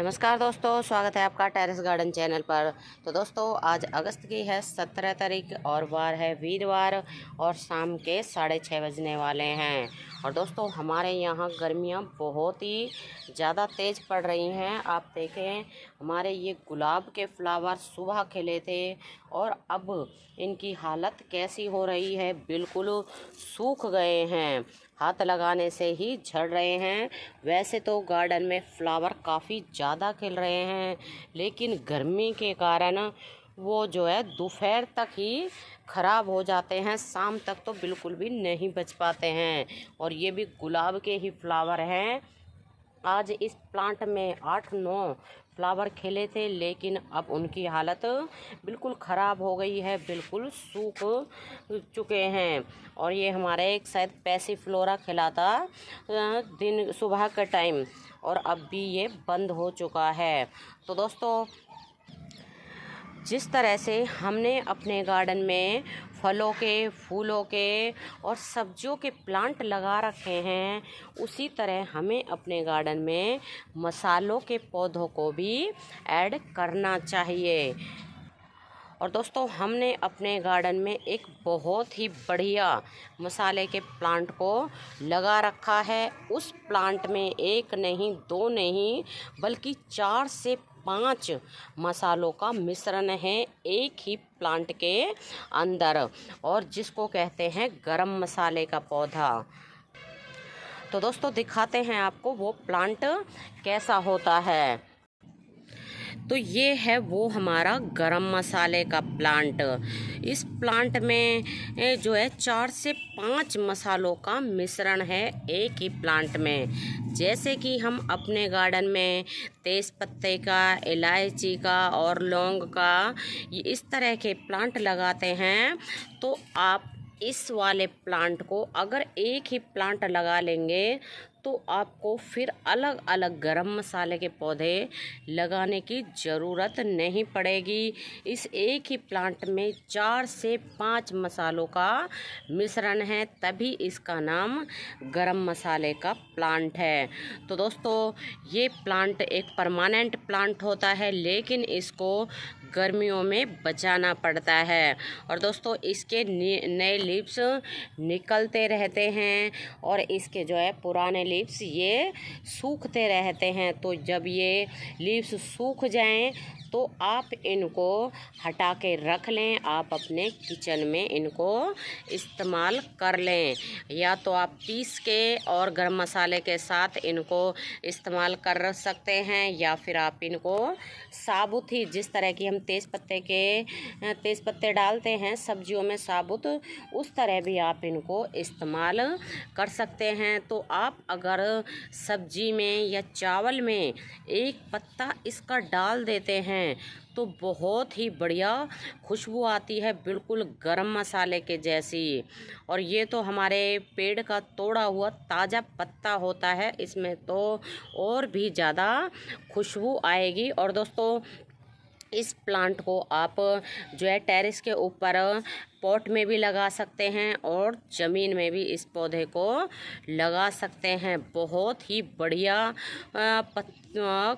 नमस्कार दोस्तों, स्वागत है आपका टेरेस गार्डन चैनल पर। तो दोस्तों आज अगस्त की है 17 तारीख और वार है वीरवार और शाम के 6:30 बजने वाले हैं। और दोस्तों हमारे यहाँ गर्मियाँ बहुत ही ज़्यादा तेज़ पड़ रही हैं। आप देखें हमारे ये गुलाब के फ्लावर सुबह खिले थे और अब इनकी हालत कैसी हो रही है, बिल्कुल सूख गए हैं, हाथ लगाने से ही झड़ रहे हैं। वैसे तो गार्डन में फ्लावर काफ़ी ज़्यादा खिल रहे हैं, लेकिन गर्मी के कारण वो जो है दोपहर तक ही ख़राब हो जाते हैं, शाम तक तो बिल्कुल भी नहीं बच पाते हैं। और ये भी गुलाब के ही फ्लावर हैं। आज इस प्लांट में 8-9 फ्लावर खिले थे, लेकिन अब उनकी हालत बिल्कुल ख़राब हो गई है, बिल्कुल सूख चुके हैं। और ये हमारे एक शायद पैसीफ्लोरा खिला था दिन सुबह के टाइम, और अब भी ये बंद हो चुका है। तो दोस्तों जिस तरह से हमने अपने गार्डन में फलों के, फूलों के और सब्जियों के प्लांट लगा रखे हैं, उसी तरह हमें अपने गार्डन में मसालों के पौधों को भी ऐड करना चाहिए। और दोस्तों हमने अपने गार्डन में एक बहुत ही बढ़िया मसाले के प्लांट को लगा रखा है। उस प्लांट में एक नहीं, दो नहीं, बल्कि 4 से 5 मसालों का मिश्रण है एक ही प्लांट के अंदर, और जिसको कहते हैं गरम मसाले का पौधा। तो दोस्तों दिखाते हैं आपको वो प्लांट कैसा होता है। तो ये है वो हमारा गरम मसाले का प्लांट। इस प्लांट में जो है 4 से 5 मसालों का मिश्रण है एक ही प्लांट में। जैसे कि हम अपने गार्डन में तेज पत्ते का, इलायची का और लौंग का इस तरह के प्लांट लगाते हैं, तो आप इस वाले प्लांट को अगर एक ही प्लांट लगा लेंगे तो आपको फिर अलग अलग गरम मसाले के पौधे लगाने की ज़रूरत नहीं पड़ेगी। इस एक ही प्लांट में 4 से 5 मसालों का मिश्रण है, तभी इसका नाम गरम मसाले का प्लांट है। तो दोस्तों ये प्लांट एक परमानेंट प्लांट होता है, लेकिन इसको गर्मियों में बचाना पड़ता है। और दोस्तों इसके नए लीव्स निकलते रहते हैं और इसके जो है पुराने लीव्स ये सूखते रहते हैं। तो जब ये लीव्स सूख जाएं तो आप इनको हटा के रख लें, आप अपने किचन में इनको इस्तेमाल कर लें, या तो आप पीस के और गरम मसाले के साथ इनको इस्तेमाल कर सकते हैं, या फिर आप इनको साबुत ही, जिस तरह की हम तेज़ पत्ते डालते हैं सब्जियों में साबुत, उस तरह भी आप इनको इस्तेमाल कर सकते हैं। तो आप अगर सब्जी में या चावल में एक पत्ता इसका डाल देते हैं तो बहुत ही बढ़िया खुशबू आती है, बिल्कुल गरम मसाले के जैसी। और ये तो हमारे पेड़ का तोड़ा हुआ ताज़ा पत्ता होता है, इसमें तो और भी ज़्यादा खुशबू आएगी। और दोस्तों इस प्लांट को आप जो है टेरेस के ऊपर पॉट में भी लगा सकते हैं और ज़मीन में भी इस पौधे को लगा सकते हैं। बहुत ही बढ़िया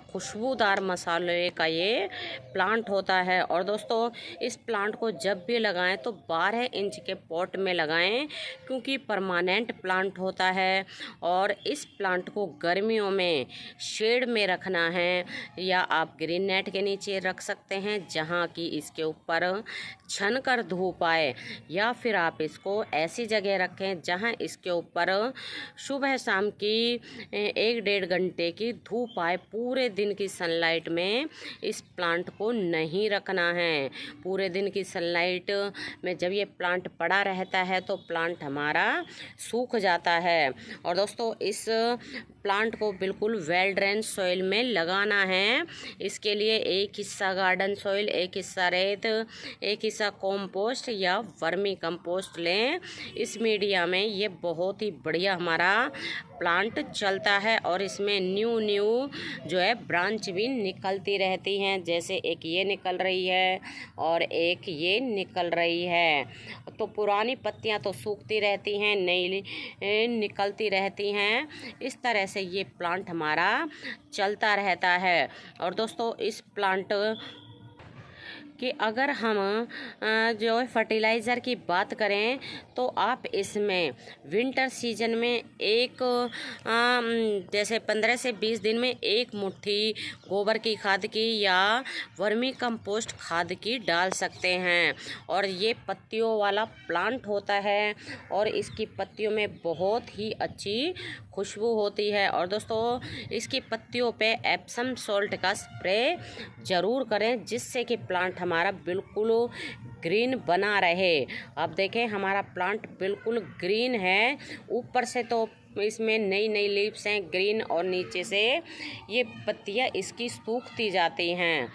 खुशबूदार मसाले का ये प्लांट होता है। और दोस्तों इस प्लांट को जब भी लगाएं तो 12 इंच के पॉट में लगाएं, क्योंकि परमानेंट प्लांट होता है। और इस प्लांट को गर्मियों में शेड में रखना है, या आप ग्रीन नेट के नीचे रख सकते हैं जहाँ की इसके ऊपर छन कर धूप आए, या फिर आप इसको ऐसी जगह रखें जहां इसके ऊपर सुबह शाम की 1-1.5 घंटे की धूप आए। पूरे दिन की सनलाइट में इस प्लांट को नहीं रखना है। पूरे दिन की सनलाइट में जब ये प्लांट पड़ा रहता है तो प्लांट हमारा सूख जाता है। और दोस्तों इस प्लांट को बिल्कुल वेल ड्रेन सॉइल में लगाना है। इसके लिए एक हिस्सा गार्डन सॉइल, एक हिस्सा रेत, एक हिस्सा कॉम्पोस्ट या वर्मी कंपोस्ट लें। इस मीडिया में ये बहुत ही बढ़िया हमारा प्लांट चलता है और इसमें न्यू न्यू जो है ब्रांच भी निकलती रहती हैं। जैसे एक ये निकल रही है और एक ये निकल रही है। तो पुरानी पत्तियां तो सूखती रहती हैं, नई निकलती रहती हैं। इस तरह से ये प्लांट हमारा चलता रहता है। और दोस्तों इस प्लांट कि अगर हम जो है फर्टिलाइज़र की बात करें तो आप इसमें विंटर सीजन में एक जैसे 15 से 20 दिन में एक मुट्ठी गोबर की खाद की या वर्मी कंपोस्ट खाद की डाल सकते हैं। और ये पत्तियों वाला प्लांट होता है और इसकी पत्तियों में बहुत ही अच्छी खुशबू होती है। और दोस्तों इसकी पत्तियों पे एप्सम सॉल्ट का स्प्रे ज़रूर करें, जिससे कि प्लांट हमारा बिल्कुल ग्रीन बना रहे। अब देखें हमारा प्लांट बिल्कुल ग्रीन है। ऊपर से तो इसमें नई नई लीव्स हैं ग्रीन, और नीचे से ये पत्तियां इसकी सूखती जाती हैं।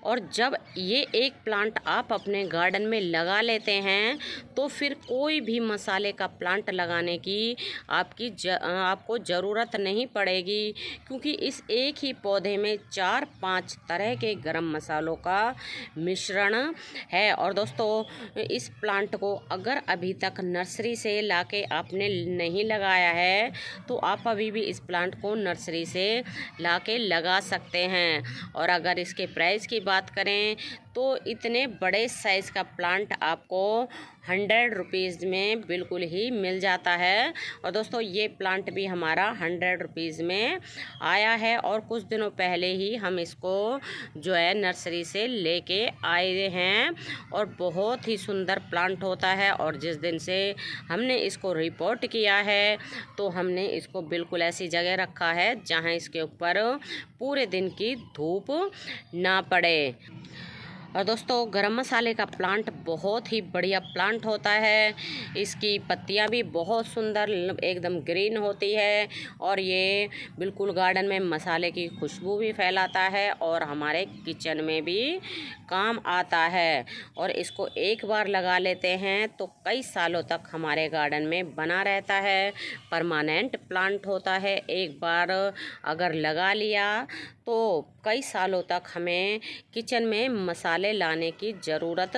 और जब ये एक प्लांट आप अपने गार्डन में लगा लेते हैं तो फिर कोई भी मसाले का प्लांट लगाने की आपको ज़रूरत नहीं पड़ेगी, क्योंकि इस एक ही पौधे में 4-5 तरह के गरम मसालों का मिश्रण है। और दोस्तों इस प्लांट को अगर अभी तक नर्सरी से लाके आपने नहीं लगाया है तो आप अभी भी इस प्लांट को नर्सरी से लाके लगा सकते हैं। और अगर इसके प्राइस की बात करें तो इतने बड़े साइज़ का प्लांट आपको 100 रुपीज़ में बिल्कुल ही मिल जाता है। और दोस्तों ये प्लांट भी हमारा 100 रुपीज़ में आया है और कुछ दिनों पहले ही हम इसको जो है नर्सरी से लेके आए हैं। और बहुत ही सुंदर प्लांट होता है। और जिस दिन से हमने इसको रिपोर्ट किया है तो हमने इसको बिल्कुल ऐसी जगह रखा है जहां इसके ऊपर पूरे दिन की धूप ना पड़े। और दोस्तों गरम मसाले का प्लांट बहुत ही बढ़िया प्लांट होता है। इसकी पत्तियां भी बहुत सुंदर एकदम ग्रीन होती है और ये बिल्कुल गार्डन में मसाले की खुशबू भी फैलाता है और हमारे किचन में भी काम आता है। और इसको एक बार लगा लेते हैं तो कई सालों तक हमारे गार्डन में बना रहता है। परमानेंट प्लांट होता है। एक बार अगर लगा लिया तो कई सालों तक हमें किचन में मसाले लाने की ज़रूरत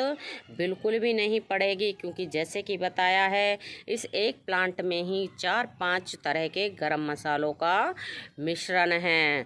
बिल्कुल भी नहीं पड़ेगी, क्योंकि जैसे कि बताया है इस एक प्लांट में ही 4-5 तरह के गरम मसालों का मिश्रण है।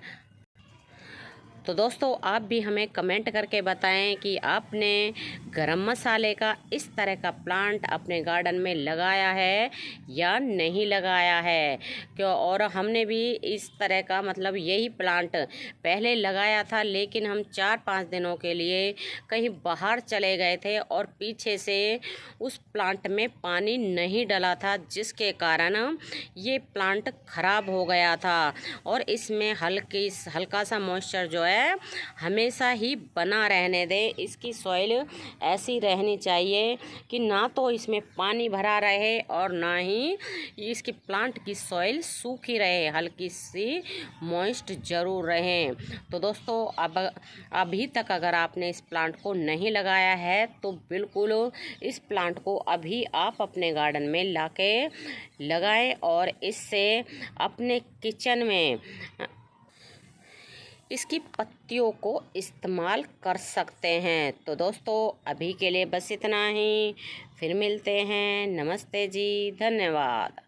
तो दोस्तों आप भी हमें कमेंट करके बताएं कि आपने गरम मसाले का इस तरह का प्लांट अपने गार्डन में लगाया है या नहीं लगाया है। क्यों और हमने भी इस तरह का मतलब यही प्लांट पहले लगाया था, लेकिन हम 4-5 दिनों के लिए कहीं बाहर चले गए थे और पीछे से उस प्लांट में पानी नहीं डला था, जिसके कारण ये प्लांट ख़राब हो गया था। और इसमें हल्का सा मॉइस्चर जो है हमेशा ही बना रहने दें। इसकी सॉइल ऐसी रहनी चाहिए कि ना तो इसमें पानी भरा रहे और ना ही इसकी प्लांट की सॉइल सूखी रहे, हल्की सी मॉइस्ट ज़रूर रहे। तो दोस्तों अब अभी तक अगर आपने इस प्लांट को नहीं लगाया है तो बिल्कुल इस प्लांट को अभी आप अपने गार्डन में लाके लगाएं और इससे अपने किचन में इसकी पत्तियों को इस्तेमाल कर सकते हैं। तो दोस्तों अभी के लिए बस इतना ही, फिर मिलते हैं। नमस्ते जी, धन्यवाद।